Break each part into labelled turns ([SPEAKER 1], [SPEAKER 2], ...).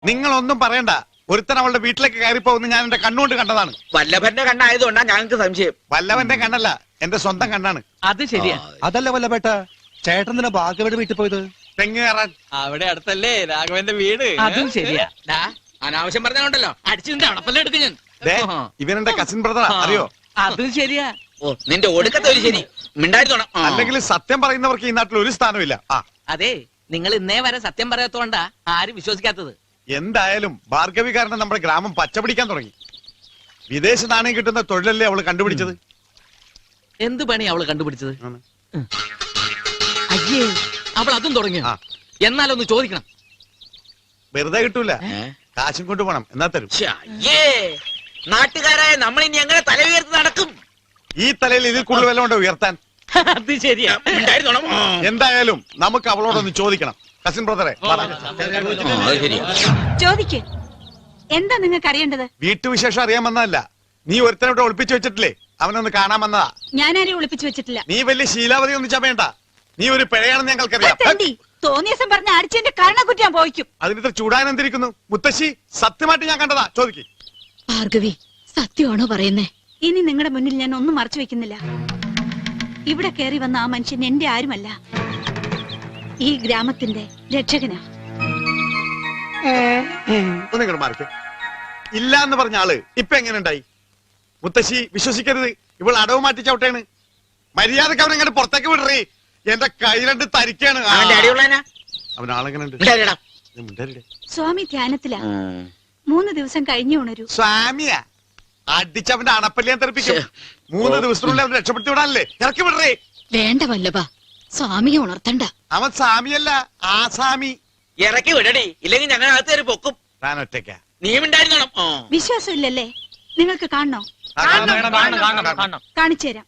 [SPEAKER 1] നിങ്ങളൊന്നും പറയണ്ട. ഒരുത്തൻ അവളുടെ വീട്ടിലേക്ക് കയറി പോകുന്ന ഞാൻ എന്റെ കണ്ണുകൊണ്ട് കണ്ടതാണ്.
[SPEAKER 2] വല്ലഭന്റെ കണ്ണായതുകൊണ്ടാ ഞങ്ങൾക്ക് സംശയം.
[SPEAKER 1] വല്ലവന്റെ കണ്ണല്ല, എന്റെ സ്വന്തം കണ്ണാണ്.
[SPEAKER 3] അത് ശരിയാ.
[SPEAKER 4] അതല്ല വല്ലഭേട്ട, ചേട്ടൻ തന്നെ ഭാഗ്യവരുടെ വീട്ടിൽ പോയത്?
[SPEAKER 1] തെങ്ങ് കയറാൻ.
[SPEAKER 3] അവിടെ അടുത്തല്ലേ രാഘവന്റെ വീട്. അതും ശരിയാ.
[SPEAKER 2] അനാവശ്യം പറഞ്ഞോണ്ടല്ലോ അടിച്ചിട്ട് അടപ്പല്ലേ എടുക്കും ഞാൻ.
[SPEAKER 1] ഇവനെന്റെ കസിൻ ബ്രദറാ, അറിയോ?
[SPEAKER 3] അതും ശരിയാ.
[SPEAKER 2] ഓ നിന്റെ ഒടുക്കത്തെ ഒരു ശരി മിണ്ടായിരുന്നോണം.
[SPEAKER 1] അല്ലെങ്കിൽ സത്യം പറയുന്നവർക്ക് ഈ നാട്ടിൽ ഒരു സ്ഥാനമില്ല.
[SPEAKER 3] അതെ, നിങ്ങൾ ഇന്നേ വരെ സത്യം പറയാത്തോണ്ടാ ആരും വിശ്വസിക്കാത്തത്.
[SPEAKER 1] എന്തായാലും ഭാർഗവി കാരണം നമ്മുടെ ഗ്രാമം പച്ചപിടിക്കാൻ തുടങ്ങി. വിദേശ നാണയം കിട്ടുന്ന തൊഴിലല്ലേ അവള് കണ്ടുപിടിച്ചത്.
[SPEAKER 3] എന്ത് പണി അവള് കണ്ടുപിടിച്ചത്? അയ്യേ, അവൾ അതും തുടങ്ങി. എന്നാലൊന്ന് ചോദിക്കണം.
[SPEAKER 1] വെറുതെ കിട്ടൂല, കാശും കൊണ്ടുപോകണം. എന്നാ തരും.
[SPEAKER 2] നാട്ടുകാരായ നമ്മൾ ഇനി എങ്ങനെ തല ഉയർത്തി നടക്കും?
[SPEAKER 1] ഈ തലയിൽ ഇതിൽ കൂടുതൽ വല്ല കൊണ്ട് ഉയർത്താൻ.
[SPEAKER 3] അത് ശരിയാ.
[SPEAKER 1] എന്തായാലും നമുക്ക് അവളോടൊന്ന് ചോദിക്കണം. കസിൻ ബ്രദറെ
[SPEAKER 5] ചോദിക്ക്. എന്താ നിങ്ങൾക്ക് അറിയേണ്ടത്?
[SPEAKER 1] വീട്ടുവിശേഷം അറിയാൻ വന്നതല്ല. നീ ഒരുത്തനോട് ഒളിപ്പിച്ചു വെച്ചിട്ടില്ലേ? അവനൊന്ന് കാണാൻ വന്നതാ.
[SPEAKER 5] ഞാനാരെയും ഒളിപ്പിച്ചു വെച്ചിട്ടില്ല.
[SPEAKER 1] നീ വലിയ ശീലാവതി ഒന്നും ചമയണ്ട. നീ ഒരു പിഴയാണെന്ന് ഞങ്ങൾക്കറിയാം.
[SPEAKER 5] തോന്നിയസം പറഞ്ഞ അടിച്ചെന്റെ കരണക്കുറ്റാൻ പോയിക്കും.
[SPEAKER 1] അതിനിത്ര ചൂടാൻ എന്തിരിക്കുന്നു? മുത്തശ്ശി, സത്യമായിട്ട് ഞാൻ കണ്ടതാ. ചോദിക്ക്.
[SPEAKER 5] ഭാർഗവി, സത്യമാണോ പറയുന്നേ? ഇനി നിങ്ങളുടെ മുന്നിൽ ഞാൻ ഒന്നും മറച്ചു വെക്കുന്നില്ല. ഇവിടെ കയറി വന്ന ആ മനുഷ്യൻ എന്റെ ആരുമല്ല, ഈ ഗ്രാമത്തിന്റെ രക്ഷകനാ.
[SPEAKER 1] ഒന്നിങ്ങോട്ട് മാറിക്കേ. ഇല്ല എന്ന് പറഞ്ഞ ആള് ഇപ്പൊ എങ്ങനെ ഉണ്ടായി? മുത്തശ്ശി വിശ്വസിക്കരുത്. ഇവൾ അടവ് മാറ്റി ചവിട്ടേണ്. മര്യാദക്ക് അവനെങ്ങനെ പുറത്തേക്ക് വിടറേ. എന്റെ കൈ രണ്ട് തരിക്കാണ്. അവൻ ആളെങ്ങനെ?
[SPEAKER 5] സ്വാമി ധ്യാനത്തിലാ. 3 ദിവസം കഴിഞ്ഞു ഉണരൂ.
[SPEAKER 1] സ്വാമിയാ? അടിച്ചവന്റെ അണപ്പല്ലിയാൻ തെറിപ്പിക്കും. 3 ദിവസത്തിനുള്ളിൽ അവൻ രക്ഷപ്പെടുത്തി വിടാനല്ലേ? ഇറക്കി വിടറേ.
[SPEAKER 5] വേണ്ട വല്ലഭ, സ്വാമിയെ ഉണർത്തണ്ട.
[SPEAKER 1] അവൻ സ്വാമിയല്ല, ആസാമി.
[SPEAKER 2] ഇറക്കി വിടടി, ഇല്ലെങ്കിൽ ഞങ്ങൾ അകത്ത് കയറി പൊക്കും.
[SPEAKER 1] താൻ ഒറ്റയ്ക്ക.
[SPEAKER 2] നീ ഉണ്ടായിരുന്നോണം.
[SPEAKER 5] വിശ്വാസം ഇല്ലല്ലേ? നിങ്ങൾക്ക് കാണണോ? കാണിച്ചു തരാം.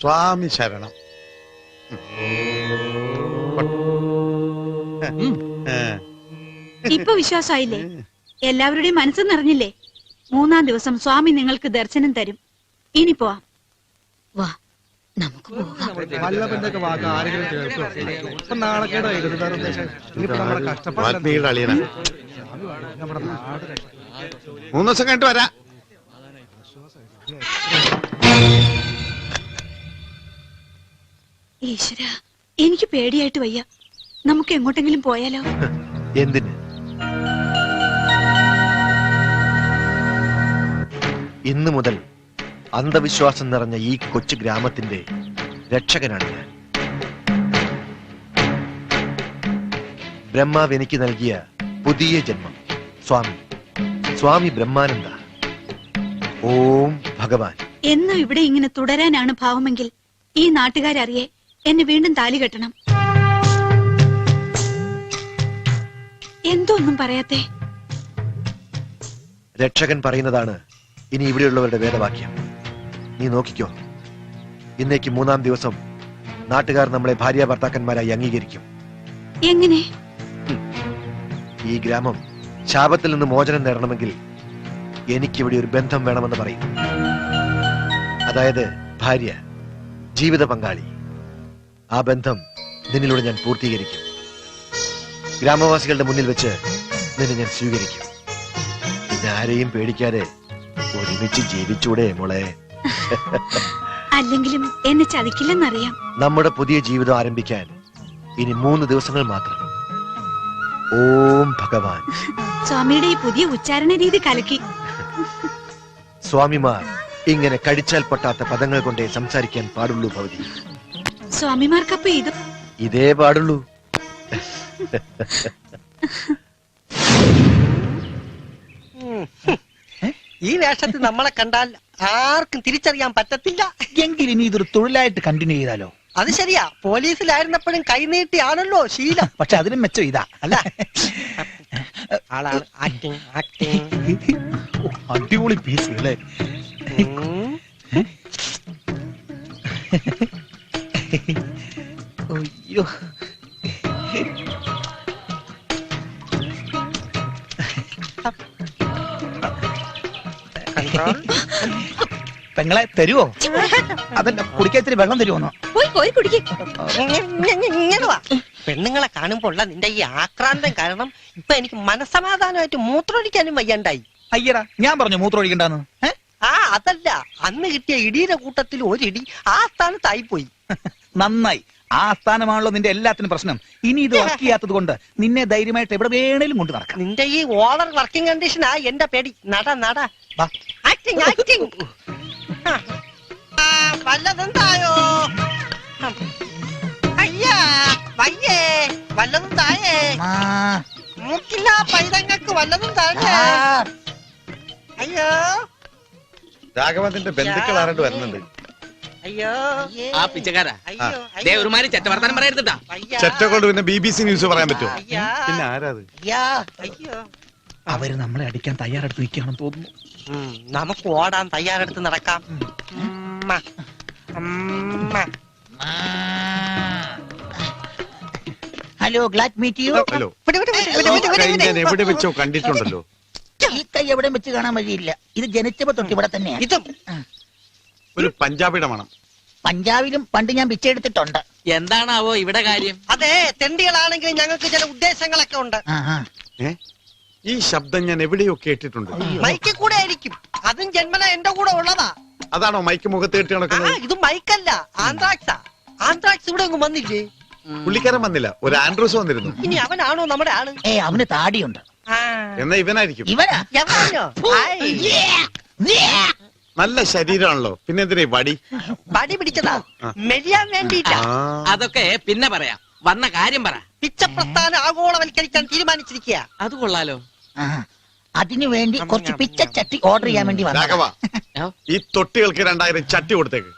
[SPEAKER 1] സ്വാമി ശരണം.
[SPEAKER 5] ഇപ്പൊ വിശ്വാസമായില്ലേ? എല്ലാവരുടെയും മനസ്സ് നിറഞ്ഞില്ലേ? 3-ാം ദിവസം സ്വാമി നിങ്ങൾക്ക് ദർശനം തരും. ഇനി പോവാം. വാ, നമുക്ക് പോകാം.
[SPEAKER 1] ആത്മീയുടെ അളിയനാ. 3 ദിവസം കഴിഞ്ഞിട്ട് വരാ.
[SPEAKER 5] ഈശ്വര, എനിക്ക് പേടിയായിട്ട് വയ്യ. നമുക്ക് എങ്ങോട്ടെങ്കിലും പോയാലോ?
[SPEAKER 4] എന്തിന്? ഇന്നു മുതൽ അന്ധവിശ്വാസം നിറഞ്ഞ ഈ കൊച്ചു ഗ്രാമത്തിന്റെ രക്ഷകനാണ് ഞാൻ. ബ്രഹ്മാവ് എനിക്ക് നൽകിയ പുതിയ ജന്മം. സ്വാമി ബ്രഹ്മാനന്ദ. ഓം ഭഗവാൻ.
[SPEAKER 5] എന്നും ഇവിടെ ഇങ്ങനെ തുടരാനാണ് ഭാവമെങ്കിൽ ഈ നാട്ടുകാരറിയെ എന്നെ വീണ്ടും താലി കെട്ടണം. എന്തോ ഒന്നും പറയാത്തെ?
[SPEAKER 4] രക്ഷകൻ പറയുന്നതാണ് ഇനി ഇവിടെയുള്ളവരുടെ വേദവാക്യം. നീ നോക്കിക്കോ. ഇന്നേക്ക് 3-ാം ദിവസം നാട്ടുകാർ നമ്മളെ ഭാര്യ ഭർത്താക്കന്മാരായി അംഗീകരിക്കും.
[SPEAKER 5] എങ്ങനെ?
[SPEAKER 4] ഈ ഗ്രാമം ശാപത്തിൽ നിന്ന് മോചനം നേടണമെങ്കിൽ എനിക്കിവിടെ ഒരു ബന്ധം വേണമെന്ന് പറയും. അതായത് ഭാര്യ, ജീവിത പങ്കാളി. ആ ബന്ധം നിന്നിലൂടെ ഞാൻ പൂർത്തീകരിക്കും. ഗ്രാമവാസികളുടെ മുന്നിൽ വെച്ച് നിന്നെ ഞാൻ സ്വീകരിക്കും. പിന്നെ ആരെയും പേടിക്കാതെ ഒരുമിച്ച് ജീവിച്ചൂടെ മോളെ?
[SPEAKER 5] അല്ലെങ്കിലും എന്നെ ചതിക്കില്ലെന്നറിയാം.
[SPEAKER 4] നമ്മുടെ പുതിയ ജീവിതം ആരംഭിക്കാൻ ഇനി 3 ദിവസങ്ങൾ മാത്രം. ഓം ഭഗവാൻ.
[SPEAKER 5] സ്വാമിയുടെ ഈ പുതിയ ഉച്ചാരണ രീതി കലക്കി.
[SPEAKER 4] സ്വാമിമാർ ഇങ്ങനെ കടിച്ചാൽ പൊട്ടാത്ത പദങ്ങൾ കൊണ്ടേ സംസാരിക്കാൻ പാടുള്ളൂ ഭവതി.
[SPEAKER 5] സ്വാമിമാർക്കപ്പോ
[SPEAKER 4] ഇതേ പാടുള്ളൂ.
[SPEAKER 6] ഈ വേഷത്തിൽ നമ്മളെ കണ്ടാൽ ആർക്കും തിരിച്ചറിയാൻ പറ്റത്തില്ല. എങ്കിലും ഇനി ഇതൊരു തൊഴിലായിട്ട് കണ്ടിന്യൂ ചെയ്താലോ? അത് ശരിയാ. പോലീസിലായിരുന്നപ്പോഴും കൈനീട്ടിയാണല്ലോ ശീലം. പക്ഷെ അതിനും മെച്ചം ഇതാ അല്ല?
[SPEAKER 4] അടിപൊളി പീസ് അല്ലേ?
[SPEAKER 6] അയ്യോ, പെങ്ങളെ തരുവോ? അതല്ല, കുടിക്കാൻ ഇത്തിരി വെള്ളം തരുമോന്നോ?
[SPEAKER 5] പോയി പോയി കുടിക്ക്.
[SPEAKER 7] ഇങ്ങനെ വാ. പെണ്ണുങ്ങളെ കാണുമ്പോൾ നിന്റെ ഈ ആക്രാന്തം കാരണം ഇപ്പൊ എനിക്ക് മനസ്സമാധാനമായിട്ട് മൂത്രമൊഴിക്കാനും വയ്യണ്ടായി.
[SPEAKER 6] അയ്യടാ, ഞാൻ പറഞ്ഞു മൂത്രം ഒഴിക്കണ്ടെന്ന്.
[SPEAKER 7] അതല്ല, അന്ന് കിട്ടിയ ഇടിയുടെ കൂട്ടത്തിൽ ഒരിടി ആ സ്ഥാനത്തായി പോയി.
[SPEAKER 6] നന്നായി. ആ സ്ഥാനമാണല്ലോ നിന്റെ എല്ലാത്തിനും പ്രശ്നം. ഇനി ഇത് വർക്ക് ചെയ്യാത്തത് കൊണ്ട് നിന്നെ ധൈര്യമായിട്ട് എവിടെ വേണേലും കൊണ്ട് നടക്കാം.
[SPEAKER 7] നിന്റെ ഈ ഓവർ വർക്കിംഗ് കണ്ടീഷനാ എന്റെ പേടി. നട
[SPEAKER 6] വാ.
[SPEAKER 7] Acting acting. വല്ലതും തായോ? അയ്യാ വയ്യേ, വല്ലതും തായേ. മൂക്കില്ല പൈതങ്ങൾക്ക് വല്ലതും താഴെ. അയ്യോ
[SPEAKER 1] രാഘവന്റെ ബന്ധുക്കൾ ആരോട് വരുന്നുണ്ട്.
[SPEAKER 7] അയ്യോ
[SPEAKER 2] ആ പിച്ചക്കാരാ
[SPEAKER 7] അയ്യോ
[SPEAKER 2] ദേ ഒരുമാതിരി ചെറ്റ വർത്താനം പറയരുതാ.
[SPEAKER 1] ചെറ്റക്കൊണ്ട് പിന്നെ BBC ന്യൂസ് പറയാൻ പറ്റുമോ?
[SPEAKER 7] അയ്യാ
[SPEAKER 1] പിന്നെ ആരാത്?
[SPEAKER 7] അയ്യോ.
[SPEAKER 6] അവര് നമ്മളെ അടിക്കാൻ തയ്യാറെടുത്ത് നിൽക്കുകയാണെന്ന് തോന്നുന്നു.
[SPEAKER 7] നമുക്ക് ഓടാൻ തയ്യാറെടുത്ത് നടക്കാം.
[SPEAKER 8] Hello, glad meet you.
[SPEAKER 1] Hello, ഞാൻ എവിടെ വെച്ചോ കണ്ടിട്ടുണ്ടല്ലോ.
[SPEAKER 8] ഈ കൈ എവിടെ വെച്ച് കാണാൻ വഴിയില്ല. ഇത് ജനിച്ചപ്പോ തൊട്ട് ഇവിടെ തന്നെയാണ്.
[SPEAKER 7] ഇതും
[SPEAKER 1] ഒരു പഞ്ചാബിയുടെ മണം.
[SPEAKER 8] പഞ്ചാബിലും പണ്ട് ഞാൻ പിച്ചെടുത്തിട്ടുണ്ട്.
[SPEAKER 3] എന്താണാവോ ഇവിടെ കാര്യം?
[SPEAKER 7] അതെ, തെണ്ടികളാണെങ്കിൽ ഞങ്ങൾക്ക് ചില ഉദ്ദേശങ്ങളൊക്കെ ഉണ്ട്.
[SPEAKER 1] ഈ ശബ്ദം ഞാൻ എവിടെയോ കേട്ടിട്ടുണ്ട്.
[SPEAKER 7] മൈക്കിൽ കൂടെ ആയിരിക്കും. അതും ജന്മന എന്റെ കൂടെ ഉള്ളതാ.
[SPEAKER 1] അതാണോ മൈക്ക് മുഖത്ത് കെട്ടി നടക്കുന്നത്?
[SPEAKER 7] ഇത് മൈക്കല്ല, ആന്ത്രാക്സാ. ആന്ത്രാക്സ് ഇവിടെ ഒന്നും വന്നില്ലേ?
[SPEAKER 1] പുള്ളിക്കാരൻ വന്നില്ല, ഒരു ആൻഡ്രൂസ് വന്നിരുന്നു.
[SPEAKER 7] ഇനി അവനാണോ നമ്മുടെ ആള്?
[SPEAKER 8] അവന് താടിയുണ്ട്.
[SPEAKER 1] എന്നാ ഇവനായിരിക്കും.
[SPEAKER 8] ഇവനാ?
[SPEAKER 7] എവനോ?
[SPEAKER 1] നല്ല ശരീരമാണല്ലോ, പിന്നെ എന്തിനാ വടി?
[SPEAKER 7] വടി പിടിച്ചതാ മെരിയാൻ വേണ്ടിയില്ല.
[SPEAKER 3] അതൊക്കെ പിന്നെ പറയാം. വന്ന കാര്യം പറ.
[SPEAKER 7] പിച്ചപ്രസ്ഥാനം ആഗോളവൽക്കരിക്കാൻ തീരുമാനിച്ചിരിക്കുക.
[SPEAKER 3] അത് കൊള്ളാലോ.
[SPEAKER 8] അതിനു വേണ്ടി കുറച്ച് പിച്ചച്ചട്ടി ഓർഡർ ചെയ്യാൻ വേണ്ടി
[SPEAKER 1] രാഘവ,
[SPEAKER 8] വന്നു.
[SPEAKER 1] ഈ തൊട്ടികൾക്ക് 2000 ചട്ടി കൊടുത്തേക്ക്.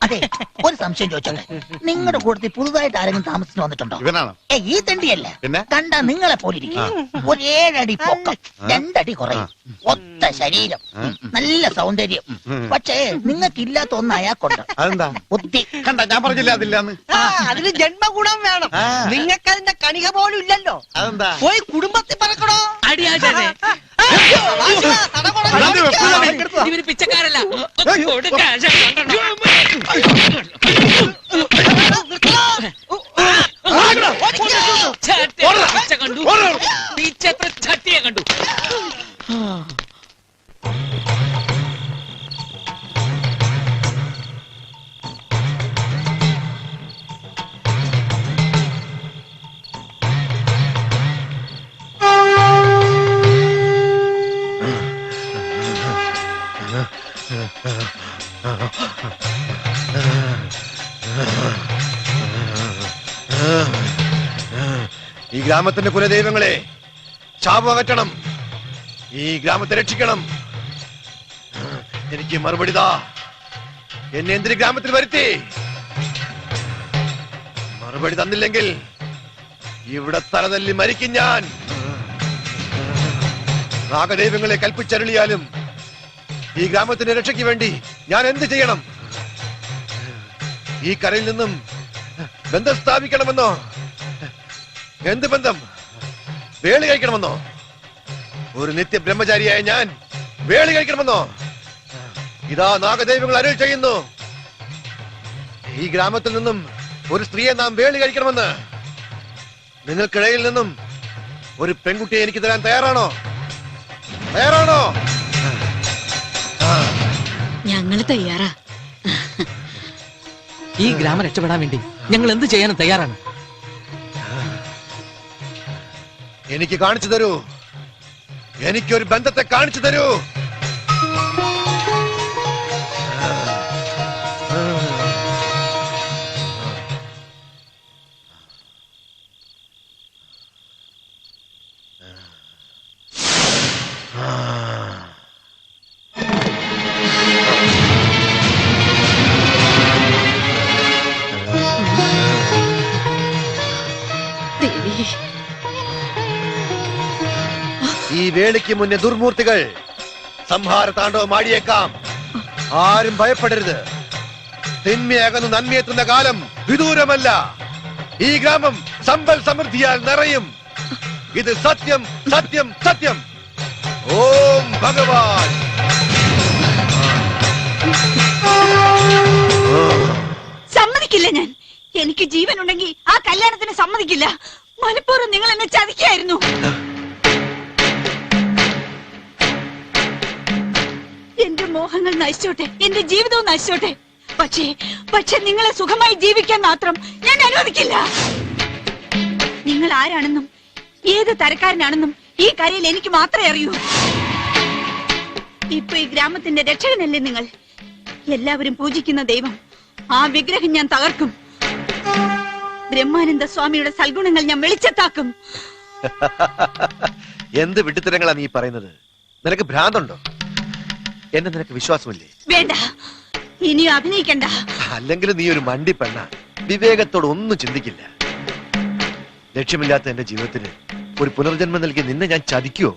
[SPEAKER 8] അതെ, ഒരു സംശയം ചോദിച്ചോട്ടെ. നിങ്ങളുടെ കൂട്ടത്തിൽ പുതുതായിട്ട് ആരെങ്കിലും താമസിച്ചു വന്നിട്ടുണ്ടോ?
[SPEAKER 1] ഇവനാണോ?
[SPEAKER 8] ഈ തണ്ടിയല്ല.
[SPEAKER 1] പിന്നെ
[SPEAKER 8] കണ്ടാ നിങ്ങളെ പോലിരിക്കും. ഒരു 7 അടി പൊക്കം, 2 അടി കുറയും, ഒത്ത ശരീരം, നല്ല സൗന്ദര്യം. പക്ഷേ നിങ്ങൾക്ക് ഇല്ലാത്ത ഒന്ന് അയാൾക്കുണ്ട്.
[SPEAKER 1] അതെന്താ?
[SPEAKER 8] ബുദ്ധി.
[SPEAKER 1] കണ്ട, ഞാൻ പറഞ്ഞില്ല അതില്ലാന്ന്.
[SPEAKER 7] അതിന് ജന്മഗുണം വേണം. നിങ്ങൾക്ക് അതിന്റെ കണിക പോലും ഇല്ലല്ലോ.
[SPEAKER 1] അതെന്താ?
[SPEAKER 7] പോയി കുടുംബത്തിൽ പറക്കണോ?
[SPEAKER 3] അടിയാശാനെ ഇവര് പിച്ചക്കാരല്ല. പിച്ച കണ്ടു, പിച്ചത്ര ചട്ടിയെ കണ്ടു.
[SPEAKER 4] ഈ ഗ്രാമത്തിന്റെ കുലദൈവങ്ങളെ ശാപം അകറ്റണം. ഈ ഗ്രാമത്തെ രക്ഷിക്കണം. എനിക്ക് മറുപടി താ. എന്നെ എന്തിന് ഗ്രാമത്തിൽ വരുത്തി? മറുപടി തന്നില്ലെങ്കിൽ ഇവിടെ തലതല്ലി മരിക്കും ഞാൻ. നാഗദൈവങ്ങളെ കൽപ്പിച്ചരുളിയാലും ഈ ഗ്രാമത്തിന്റെ രക്ഷയ്ക്ക് വേണ്ടി ഞാൻ എന്ത് ചെയ്യണം? ഈ കരയിൽ നിന്നും ബന്ധം സ്ഥാപിക്കണമെന്നോ? എന്ത് ബന്ധം? വേളി കഴിക്കണമെന്നോ? ഒരു നിത്യ ബ്രഹ്മചാരിയായ ഞാൻ വേളി കഴിക്കണമെന്നോ? ഇതാ നാഗദൈവങ്ങൾ അരുൾ ചെയ്യുന്നു. ഈ ഗ്രാമത്തിൽ നിന്നും ഒരു സ്ത്രീയെ നാം വേളി കഴിക്കണമെന്ന്. നിങ്ങൾക്കിടയിൽ നിന്നും ഒരു പെൺകുട്ടിയെ എനിക്ക് തരാൻ തയ്യാറാണോ? തയ്യാറാണോ?
[SPEAKER 5] ഞങ്ങള് തയ്യാറാ.
[SPEAKER 3] ഈ ഗ്രാമം രക്ഷപ്പെടാൻ വേണ്ടി ഞങ്ങൾ എന്ത് ചെയ്യാനും തയ്യാറാണ്.
[SPEAKER 4] എനിക്ക് കാണിച്ചു തരൂ. എനിക്കൊരു ബന്ധത്തെ കാണിച്ചു തരൂ. ഈ വേളിക്ക് മുന്നേ ദുർമൂർത്തികൾ സംഹാര താണ്ഡവം ആടിയേക്കാം. ആരും ഭയപ്പെടരുത്. തിന്മയകന്ന് നന്മയെത്തുന്ന കാലം വിദൂരമല്ല. ഈ ഗ്രാമം സമ്പൽ സമൃദ്ധിയാൽ നിറയും. ഇത് സത്യം, സത്യം, സത്യം. ഓം ഭഗവാൻ.
[SPEAKER 5] സമ്മതിക്കില്ല ഞാൻ. എനിക്ക് ജീവൻ ഉണ്ടെങ്കിൽ ആ കല്യാണത്തിന് സമ്മതിക്കില്ല. മനഃപൂർവ്വം നിങ്ങൾ എന്നെ ചതിക്കായിരുന്നു. എന്റെ മോഹങ്ങൾ നശിച്ചോട്ടെ, എന്റെ ജീവിതവും നശിച്ചോട്ടെ. പക്ഷേ നിങ്ങളെ സുഖമായി ജീവിക്കാൻ മാത്രം ഞാൻ അനുവദിക്കില്ല. നിങ്ങൾ ആരാണെന്നും ഏത് തരക്കാരനാണെന്നും ഈ കരയിൽ എനിക്ക് മാത്രമേ അറിയൂ. ഇപ്പൊ ഈ ഗ്രാമത്തിന്റെ രക്ഷകനല്ലേ നിങ്ങൾ? എല്ലാവരും പൂജിക്കുന്ന ദൈവം, ആ വിഗ്രഹം ഞാൻ തകർക്കും. ബ്രഹ്മാനന്ദ സ്വാമിയുടെ സൽഗുണങ്ങൾ ഞാൻ വെളിച്ചത്താക്കും.
[SPEAKER 4] എന്ത് വിഡ്ഢിത്തരങ്ങളാ നീ പറയുന്നത്? നിനക്ക് ഭ്രാന്തുണ്ടോ? എന്നെ നിനക്ക് വിശ്വാസമില്ലേ?
[SPEAKER 5] വേണ്ട, ഇനിയും അഭിനയിക്കണ്ട.
[SPEAKER 4] അല്ലെങ്കിൽ നീ ഒരു മണ്ടി പെണ്ണ, വിവേകത്തോട് ഒന്നും ചിന്തിക്കില്ല. ലക്ഷ്യമില്ലാത്ത എന്റെ ജീവിതത്തിന് ഒരു പുനർജന്മം നൽകി നിന്നെ ഞാൻ ചതിക്കുവോ?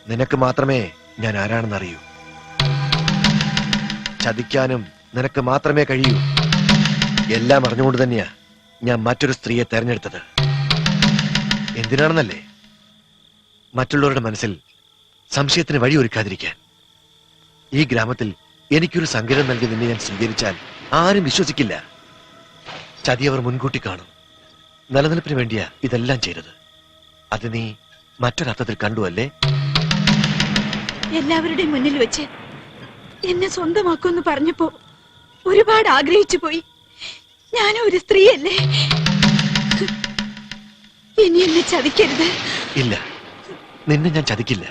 [SPEAKER 4] നിനക്ക് മാത്രമേ ഞാൻ ആരാണെന്ന് അറിയൂ. ചതിക്കാനും നിനക്ക് മാത്രമേ കഴിയൂ. എല്ലാം അറിഞ്ഞുകൊണ്ട് തന്നെയാ ഞാൻ മറ്റൊരു സ്ത്രീയെ തെരഞ്ഞെടുത്തത്. എന്തിനാണെന്നല്ലേ? മറ്റുള്ളവരുടെ മനസ്സിൽ സംശയത്തിന് വഴിയൊരുക്കാതിരിക്കാൻ. ഈ ഗ്രാമത്തിൽ എനിക്കൊരു സങ്കേതം നൽകി നിന്നെ ഞാൻ സ്വീകരിച്ചാൽ ആരും വിശ്വസിക്കില്ല. ചതിയവർ മുൻകൂട്ടി കാണും. നിലനിൽപ്പിന് വേണ്ടിയാ ഇതെല്ലാം ചെയ്തത്. അത് നീ മറ്റൊരർത്ഥത്തിൽ കണ്ടു അല്ലേ?
[SPEAKER 5] എല്ലാവരുടെയും മുന്നിൽ വെച്ച് എന്നെ സ്വന്തമാക്കുമെന്ന് പറഞ്ഞപ്പോ ഒരുപാട് ആഗ്രഹിച്ചു പോയി. ഞാനും ഒരു സ്ത്രീയല്ലേ. ഇനി എന്നെ ചതിക്കരുത്.
[SPEAKER 4] ഇല്ല, നിന്നെ ഞാൻ ചതിക്കില്ല.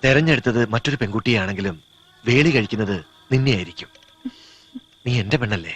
[SPEAKER 4] തെരഞ്ഞെടുത്തത് മറ്റൊരു പെൺകുട്ടിയാണെങ്കിലും വേലി കഴിക്കുന്നത് നിന്നെയായിരിക്കും. നീ എന്റെ പെണ്ണല്ലേ?